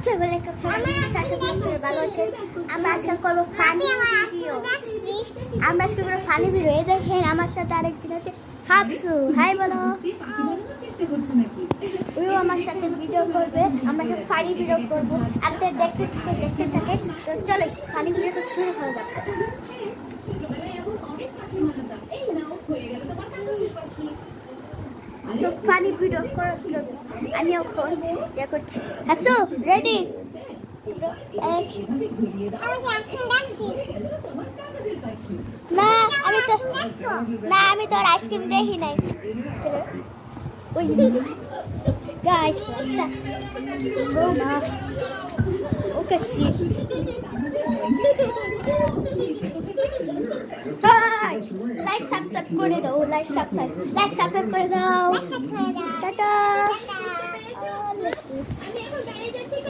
ভালো আছে। আমরা আজকে করবো ফানি ভিডিও। আমরা আজকে করবো ফানি ভিডিও। এই দেখেন আমার সাথে আরেকজন আছে হাফসু। হাই বলো। ওই আমার সাথে ভিডিও করবে। আমরা সব ফানি ভিডিও করবো। আপনারা দেখতে থাকে। তো চলো ফানি ভিডিও শুরু করা যাক। তো ফানি ভিডিও করার জন্য আমি এখন ইয়ে করছি। হাফসু রেডি? আমি তো আইসক্রিম দেখি নাই। ওই guys okay see like subscribe করে দাও। টাটা।